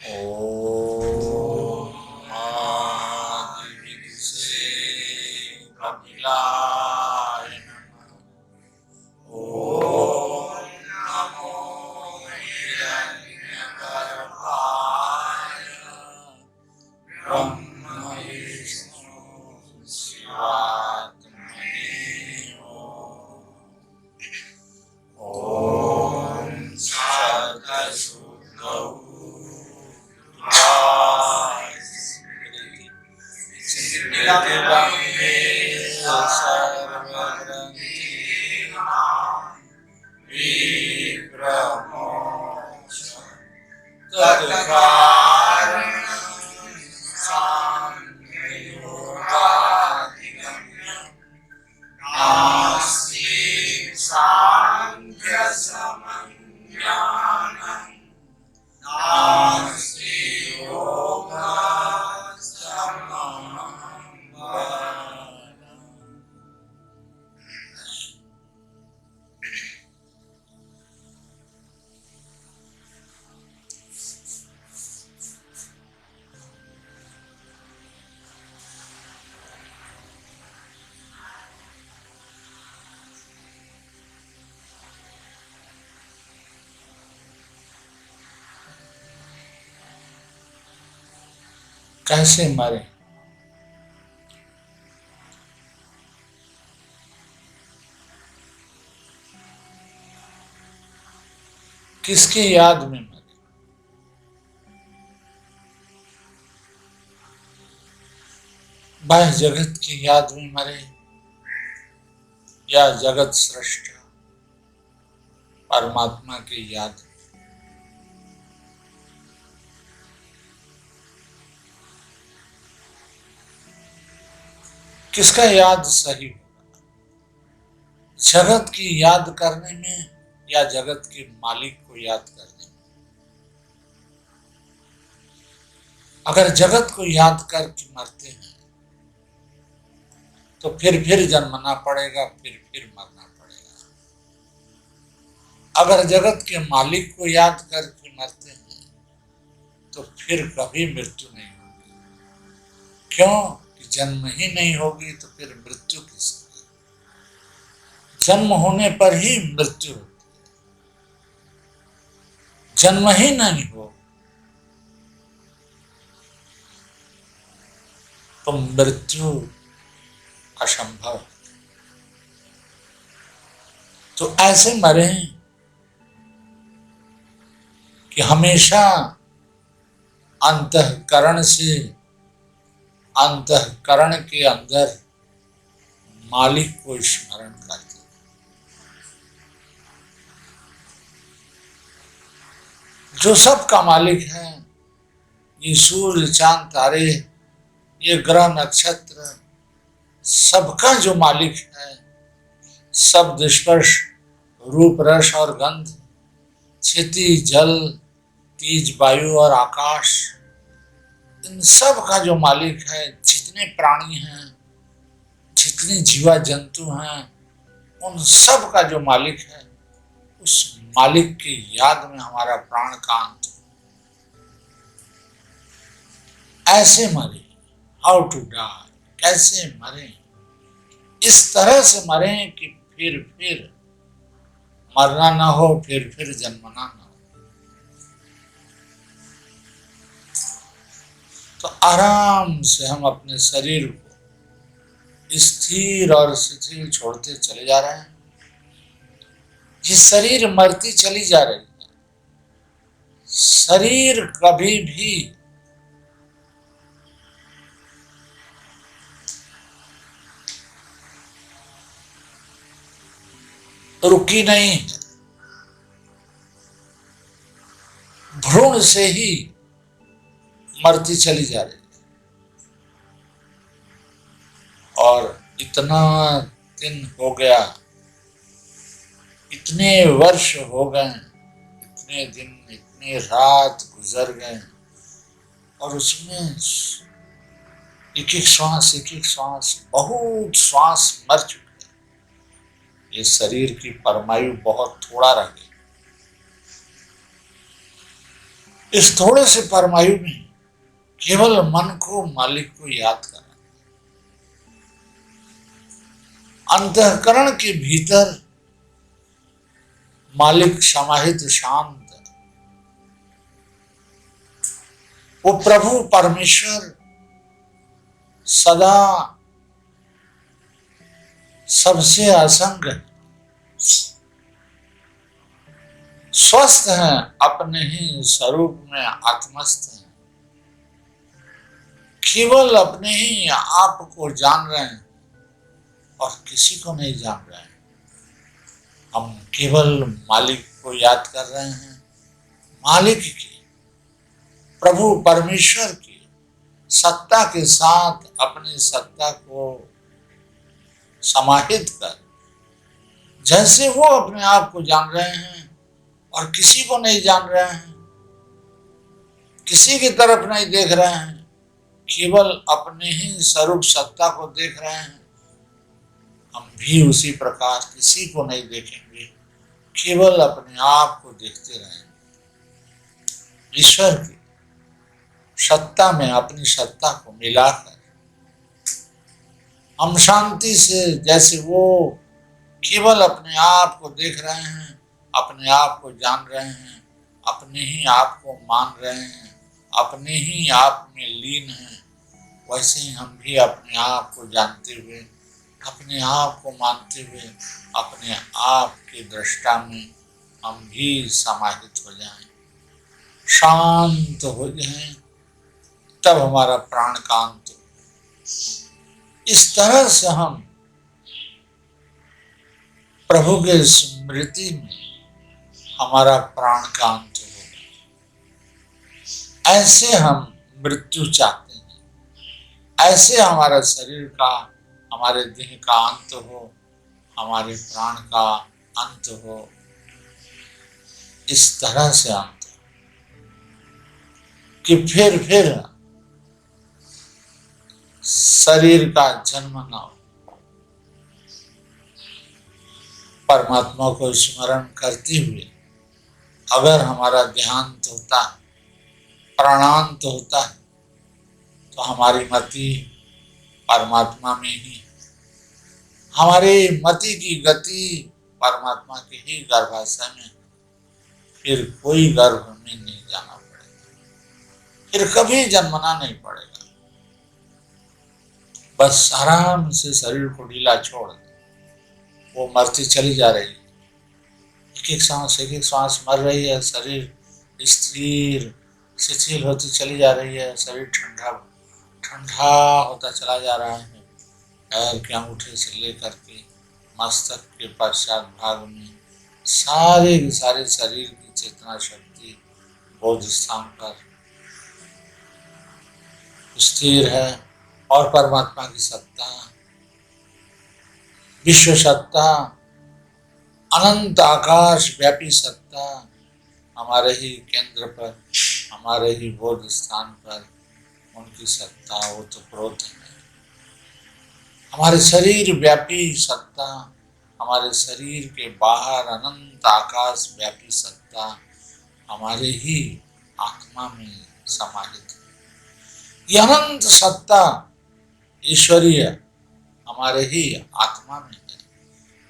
ओम आदिविद से कपिलाय नमः। ओम नमो हिरण्यगर्भाय ब्रह्म विष्णु शिवात्मने ओम सद्गुरु कैसे मरे? किसकी याद में मरे? बाह्य जगत की याद में मरे या जगत सृष्टा परमात्मा की याद में? किसका याद सही होगा? जगत की याद करने में या जगत के मालिक को याद करने में? अगर जगत को याद करके मरते हैं तो फिर जन्मना पड़ेगा, फिर मरना पड़ेगा। अगर जगत के मालिक को याद करके मरते हैं तो फिर कभी मृत्यु नहीं होगी। क्यों? कि जन्म ही नहीं होगी तो फिर मृत्यु किसकी? जन्म होने पर ही मृत्यु होती है। जन्म ही नहीं हो तो मृत्यु असंभव। तो ऐसे मरे कि हमेशा अंतःकरण से अंतःकरण के अंदर मालिक को स्मरण करते। जो सबका मालिक है, ये सूर्य चांद तारे, ये ग्रह नक्षत्र, सबका जो मालिक है, शब्द स्पर्श रूप रस और गंध, क्षिति जल तेज वायु और आकाश, इन सब का जो मालिक है, जितने प्राणी हैं, जितने जीवा जंतु हैं, उन सब का जो मालिक है, उस मालिक की याद में हमारा प्राण कांत। ऐसे मरे, हाउ टू डाई, कैसे मरे? इस तरह से मरे कि फिर मरना ना हो, फिर जन्मना ना हो। तो आराम से हम अपने शरीर को स्थिर और शिथिल छोड़ते चले जा रहे हैं। ये शरीर मरती चली जा रही है। शरीर कभी भी रुकी नहीं है। भ्रूण से ही मरती चली जा रही है। और इतना दिन हो गया, इतने वर्ष हो गए, इतने दिन, इतने रात गुजर गए, और उसमें एक एक श्वास बहुत श्वास मर चुके। ये शरीर की परमायु बहुत थोड़ा रह गई। इस थोड़े से परमायु में केवल मन को, मालिक को याद करना। अंतःकरण के भीतर मालिक समाहित शांत, वो प्रभु परमेश्वर सदा सबसे असंग स्वस्थ हैं, अपने ही स्वरूप में आत्मस्थ हैं, केवल अपने ही आप को जान रहे हैं और किसी को नहीं जान रहे हैं। हम केवल मालिक को याद कर रहे हैं, मालिक की, प्रभु परमेश्वर की सत्ता के साथ अपनी सत्ता को समाहित कर, जैसे वो अपने आप को जान रहे हैं और किसी को नहीं जान रहे हैं, किसी की तरफ नहीं देख रहे हैं, केवल अपने ही स्वरूप सत्ता को देख रहे हैं। हम भी उसी प्रकार किसी को नहीं देखेंगे, केवल अपने आप को देखते रहेंगे। ईश्वर की सत्ता में अपनी सत्ता को मिलाकर हम शांति से, जैसे वो केवल अपने आप को देख रहे हैं, अपने आप को जान रहे हैं, अपने ही आप को मान रहे हैं, अपने ही आप में लीन हैं, वैसे ही हम भी अपने आप को जानते हुए, अपने आप को मानते हुए, अपने आप की दृष्टा में हम भी समाहित हो जाएं, शांत हो जाएं, तब हमारा प्राण कांत हो। इस तरह से हम प्रभु के स्मृति में हमारा प्राण कांत होगा। ऐसे हम मृत्यु चाहते हैं, ऐसे हमारा शरीर का, हमारे देह का अंत हो, हमारे प्राण का अंत हो, इस तरह से अंत हो कि फिर शरीर का जन्म न हो। परमात्मा को स्मरण करते हुए अगर हमारा देहांत होता है, प्राणांत होता है, तो हमारी मति परमात्मा में ही, हमारी मति की गति परमात्मा के ही गर्भाशय में, फिर कोई गर्भ में नहीं जाना पड़ेगा, फिर कभी जन्मना नहीं पड़ेगा। बस आराम से शरीर को ढीला छोड़ दे, वो मरती चली जा रही है, एक एक सांस मर रही है, शरीर स्थिर शिथिल होती चली जा रही है, शरीर ठंडा होता चला जा रहा है। पैर के अंगूठे से लेकर के मस्तक के पश्चात भाग में सारे के सारे शरीर की चेतना शक्ति बोध स्थान पर स्थिर है, और परमात्मा की सत्ता, विश्व सत्ता, अनंत आकाश व्यापी सत्ता हमारे ही केंद्र पर, हमारे ही बोध स्थान पर उनकी सत्ता ओतप्रोत है। हमारे शरीर व्यापी सत्ता, हमारे शरीर के बाहर अनंत आकाश व्यापी सत्ता हमारे ही आत्मा में समाहित है। यह अनंत सत्ता ईश्वरीय हमारे ही आत्मा में है,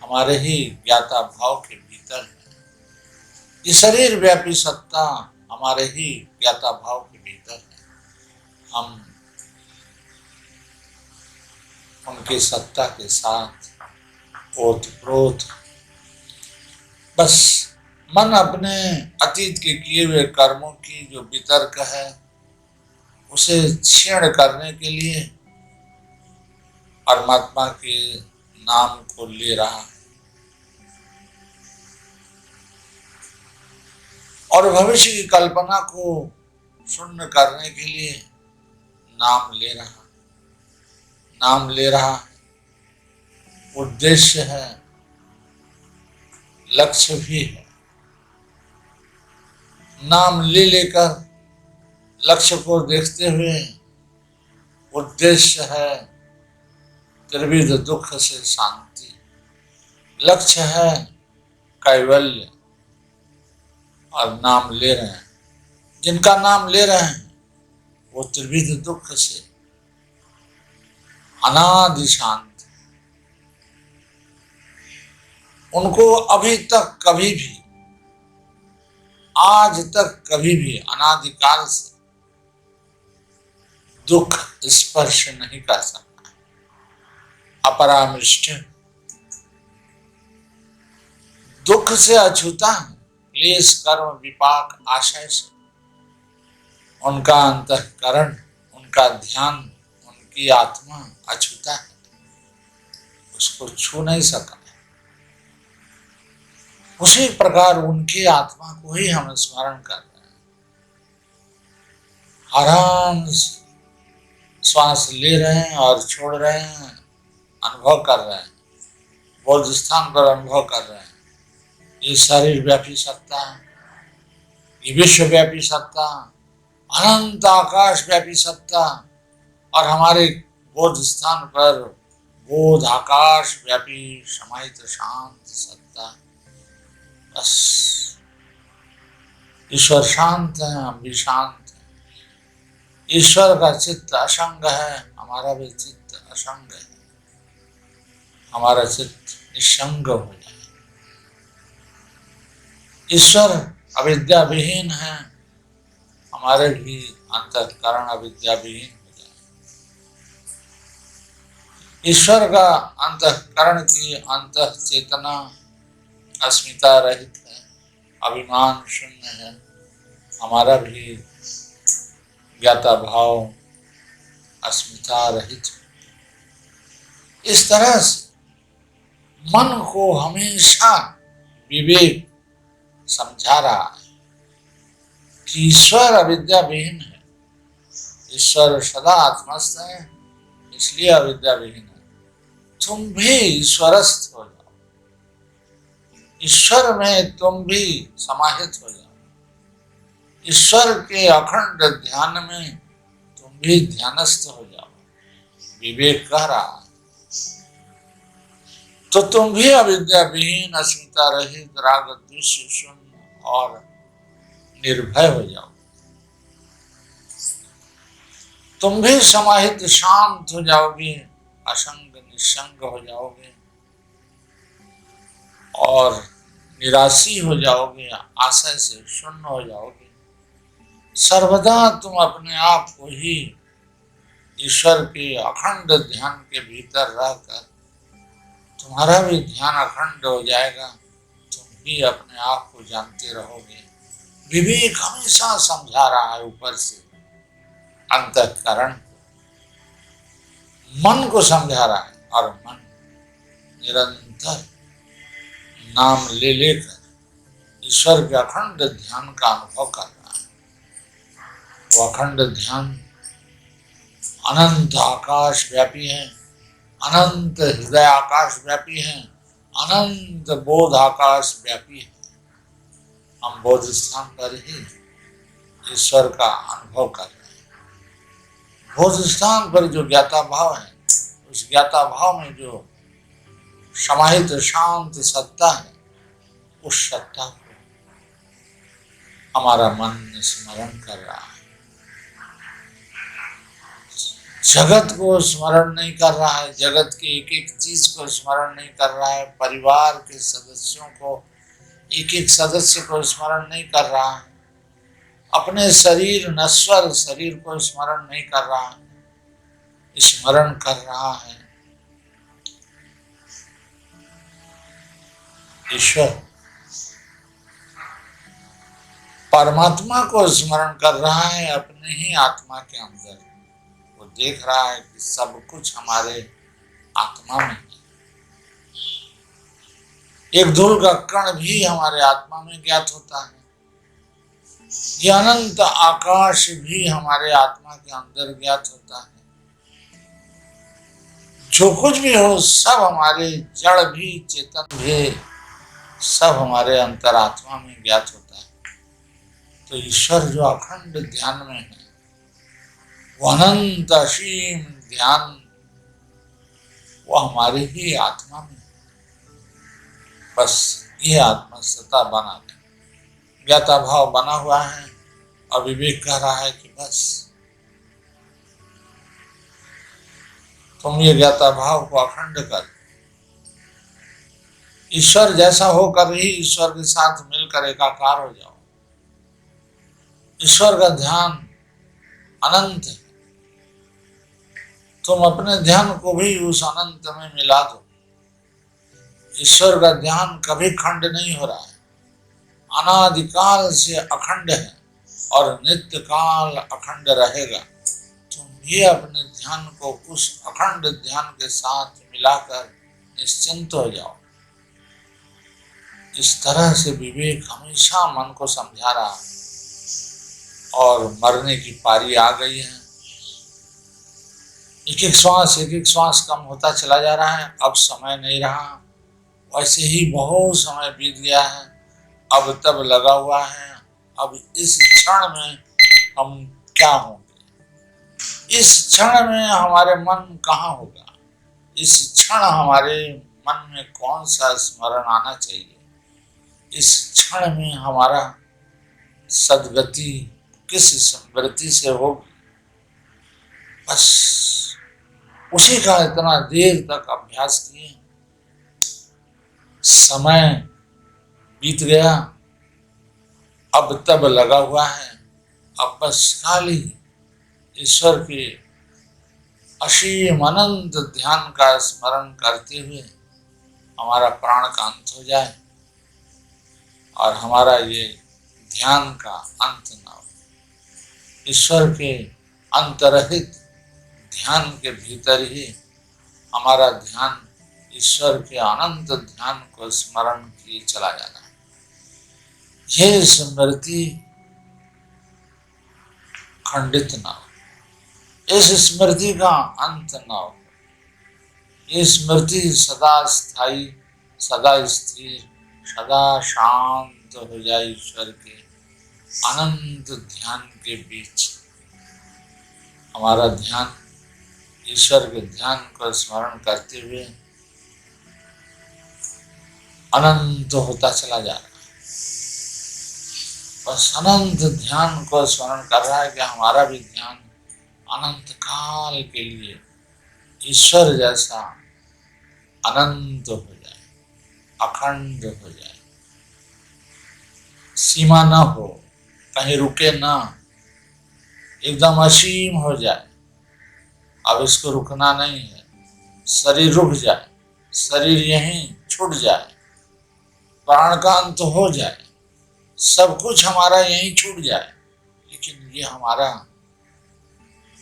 हमारे ही ज्ञाता भाव के भीतर है। ये शरीर व्यापी सत्ता हमारे ही ज्ञाता भाव के भीतर है। हम उनकी सत्ता के साथ ओतप्रोत, बस मन अपने अतीत के किए हुए कर्मों की जो वितर्क है उसे क्षीण करने के लिए परमात्मा के नाम को ले रहा है, और भविष्य की कल्पना को शून्य करने के लिए नाम ले रहा है। उद्देश्य है, लक्ष्य भी है। नाम ले लेकर लक्ष्य को देखते हुए उद्देश्य है त्रिविध दुख से शांति, लक्ष्य है कैवल्य, और नाम ले रहे हैं। जिनका नाम ले रहे हैं वो त्रिविध दुख से अनादि शांत, उनको अभी तक कभी भी, आज तक कभी भी अनादिकाल से दुख स्पर्श नहीं कर सकता। अपरामृष्ट, दुख से अछूता है, क्लेश कर्म विपाक आशय से उनका अंतःकरण, उनका ध्यान, उनकी आत्मा अछूता है, उसको छू नहीं सका। उसी प्रकार उनकी आत्मा को ही हम स्मरण कर रहे हैं, आराम से श्वास ले रहे हैं और छोड़ रहे हैं, अनुभव कर रहे हैं, बोध स्थान पर अनुभव कर रहे हैं। ये शरीर व्यापी सत्ता, ये विश्वव्यापी सत्ता, अनंत आकाश व्यापी सत्ता, और हमारे बोध स्थान पर बोध आकाश व्यापी समाहित शांत सत्ता। बस ईश्वर शांत है, हम भी शांत हैं। ईश्वर का चित्त असंग है, हमारा भी चित्त असंग है। हमारा चित्त निसंग हो जाए। ईश्वर अविद्या विहीन है, हमारे भी अंतःकरण अविद्या विहीन हो जाए। ईश्वर का अंतःकरण की अंतः चेतना अस्मिता रहित है, अभिमान शून्य है, हमारा भी ज्ञाता भाव अस्मिता रहित। इस तरह से मन को हमेशा विवेक समझा रहा है कि ईश्वर अविद्या विहीन है, ईश्वर सदा आत्मस्थ है, इसलिए अविद्या विहीन है। तुम भी ईश्वरस्थ हो जाओ, ईश्वर में तुम भी समाहित हो जाओ, ईश्वर के अखंड ध्यान में तुम भी ध्यानस्थ हो जाओ। विवेक कह रहा है तो तुम भी अविद्या विहीन, अस्मिता रहित, राग द्वेष शून्य और निर्भय हो जाओ। तुम भी समाहित शांत हो जाओगे, असंग निसंग हो जाओगे और निराशी हो जाओगे, आशय से शून्य हो जाओगे। सर्वदा तुम अपने आप को ही ईश्वर के अखंड ध्यान के भीतर रहकर तुम्हारा भी ध्यान अखंड हो जाएगा, तुम भी अपने आप को जानते रहोगे। विवेक हमेशा समझा रहा है ऊपर से अंतःकरण को, मन को समझा रहा है, और मन निरंतर नाम ले लेकर ईश्वर के अखंड ध्यान का अनुभव कर रहा है। वो अखंड ध्यान अनंत आकाश व्यापी है, अनंत हृदय आकाश व्यापी है, अनंत बोध आकाश व्यापी है। हम बोध स्थान पर ही ईश्वर का अनुभव कर रहे हैं। बोध स्थान पर जो ज्ञाता भाव है, उस ज्ञाता भाव में जो समाहित शांत सत्ता है, उस सत्ता को हमारा मन स्मरण कर रहा है। जगत को स्मरण नहीं कर रहा है, जगत की एक एक चीज को स्मरण नहीं कर रहा है, परिवार के सदस्यों को, एक एक सदस्य को स्मरण नहीं कर रहा है, अपने शरीर नश्वर शरीर को स्मरण नहीं कर रहा है, स्मरण कर रहा है ईश्वर परमात्मा को स्मरण कर रहा है अपने ही आत्मा के अंदर। वो देख रहा है कि सब कुछ हमारे आत्मा में है, एक धूल का कण भी हमारे आत्मा में ज्ञात होता है, ये अनंत आकाश भी हमारे आत्मा के अंदर ज्ञात होता है। जो कुछ भी हो सब हमारे, जड़ भी चेतन भी, सब हमारे अंतरात्मा में ज्ञात होता है। तो ईश्वर जो अखंड ध्यान में है, वो अनंत असीम ध्यान, वो हमारी ही आत्मा में। बस ये आत्मा सत्ता बना है, ज्ञाता भाव बना हुआ है, और विवेक कह रहा है कि बस तुम ये ज्ञाता भाव को अखंड कर, ईश्वर जैसा होकर ही ईश्वर के साथ मिलकर एकाकार हो जाओ। ईश्वर का ध्यान अनंत है, तुम अपने ध्यान को भी उस अनंत में मिला दो। ईश्वर का ध्यान कभी खंड नहीं हो रहा है, अनादिकाल से अखंड है और नित्य काल अखंड रहेगा। तुम भी अपने ध्यान को उस अखंड ध्यान के साथ मिलाकर निश्चिंत हो जाओ। इस तरह से विवेक हमेशा मन को समझा रहा है और मरने की पारी आ गई है। एक एक श्वास कम होता चला जा रहा है, अब समय नहीं रहा। वैसे ही बहुत समय बीत गया है, अब तब लगा हुआ है। अब इस क्षण में हम क्या होंगे, इस क्षण में हमारे मन कहाँ होगा, इस क्षण हमारे मन में कौन सा स्मरण आना चाहिए, इस क्षण में हमारा सदगति किस स्मृति से होगी। बस उसी का इतना देर तक अभ्यास किए, समय बीत गया, अब तब लगा हुआ है। अब बस खाली ईश्वर के असीम अनंत ध्यान का स्मरण करते हुए हमारा प्राण का अंत हो जाए और हमारा ये ध्यान का अंत न हो। ईश्वर के अंतरहित ध्यान के भीतर ही हमारा ध्यान ईश्वर के अनंत ध्यान को स्मरण किए चला जाना है। यह स्मृति खंडित न हो, इस स्मृति का अंत न हो। ये स्मृति सदा स्थायी, सदा स्थिर, सदा शांत हो जाए ईश्वर के अनंत ध्यान के बीच। हमारा ध्यान ईश्वर के ध्यान को स्मरण करते हुए अनंत होता चला जा रहा है। बस अनंत ध्यान को स्मरण कर रहा है कि हमारा भी ध्यान अनंत काल के लिए ईश्वर जैसा अनंत हो जाए, अखंड हो जाए, सीमा न हो, कहीं रुके ना, एकदम असीम हो जाए। अब इसको रुकना नहीं है, शरीर रुक जाए, शरीर यहीं छूट जाए, प्राण का अंत हो जाए, सब कुछ हमारा यहीं छूट जाए, लेकिन ये हमारा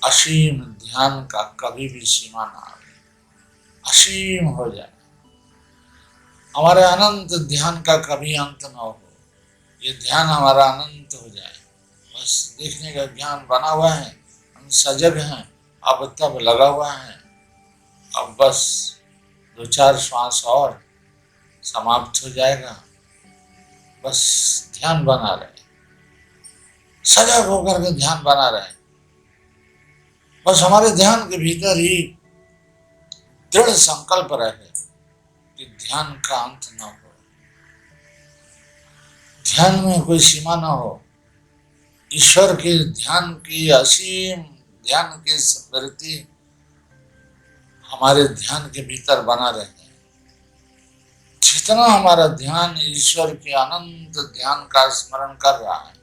असीम ध्यान का कभी भी सीमा ना आए, असीम हो जाए। हमारे अनंत ध्यान का कभी अंत न हो, ये ध्यान हमारा अनंत हो जाए। बस देखने का ज्ञान बना हुआ है, हम सजग हैं, अब तब लगा हुआ है। अब बस 2-4 श्वास और समाप्त हो जाएगा। बस ध्यान बना रहे, सजग होकर के ध्यान बना रहे। बस हमारे ध्यान के भीतर ही दृढ़ संकल्प रहे कि ध्यान का अंत न हो, ध्यान में कोई सीमा न हो। ईश्वर के ध्यान की असीम ध्यान की स्मृति हमारे ध्यान के भीतर बना रहे। जितना हमारा ध्यान ईश्वर के अनंत ध्यान का स्मरण कर रहा है,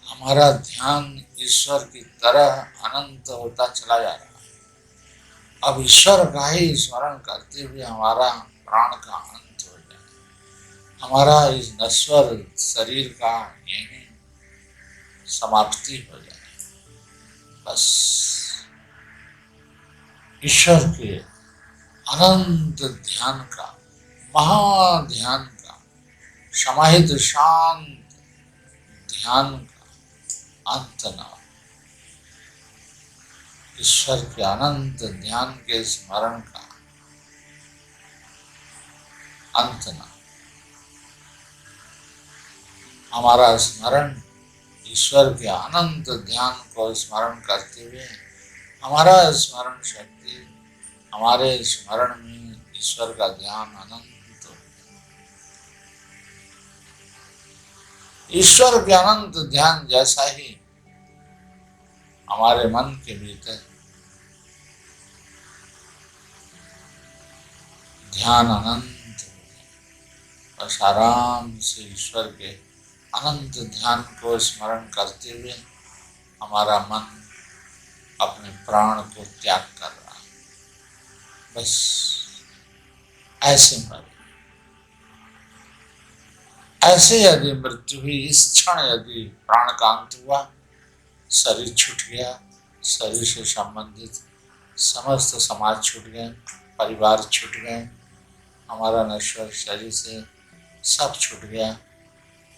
हमारा ध्यान ईश्वर की तरह अनंत होता चला जा रहा है। अब ईश्वर का ही स्मरण करते हुए हमारा प्राण का अंत हो जाए, हमारा इस नश्वर शरीर का यही समाप्ति हो जाए। बस ईश्वर के अनंत ध्यान का, महाध्यान का, समाहित शांत ध्यान का अंत न हो। ईश्वर के अनंत ध्यान के स्मरण का अंत न हो। हमारा स्मरण ईश्वर के अनंत ध्यान को स्मरण करते हुए हमारा स्मरण शक्ति, हमारे स्मरण में ईश्वर का ध्यान अनंत हो। ईश्वर के अनंत ध्यान जैसा ही हमारे मन के भीतर ध्यान अनंत, बस आराम से ईश्वर के अनंत ध्यान को स्मरण करते हुए हमारा मन अपने प्राण को त्याग कर रहा है। बस ऐसे मर, ऐसे यदि मृत्यु हुई, इस क्षण यदि प्राण का अंत हुआ, शरीर छूट गया, शरीर से संबंधित समस्त समाज छूट गए, परिवार छूट गए, हमारा नश्वर शरीर से सब छूट गया।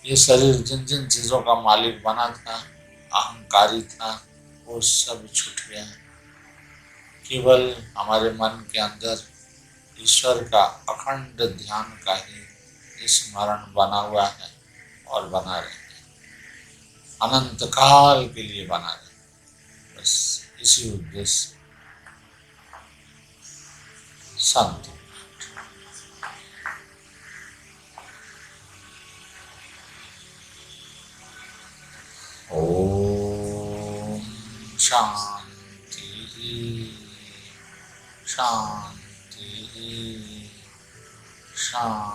ये शरीर जिन जिन चीजों का मालिक बना था, अहंकारी था, वो सब छूट गया। केवल हमारे मन के अंदर ईश्वर का अखंड ध्यान का ही स्मरण बना हुआ है और बना रहेगा, अनंत काल के लिए बना रहेगा। बस इसी उद्देश्य शांति। ओम शांति शांति शांति।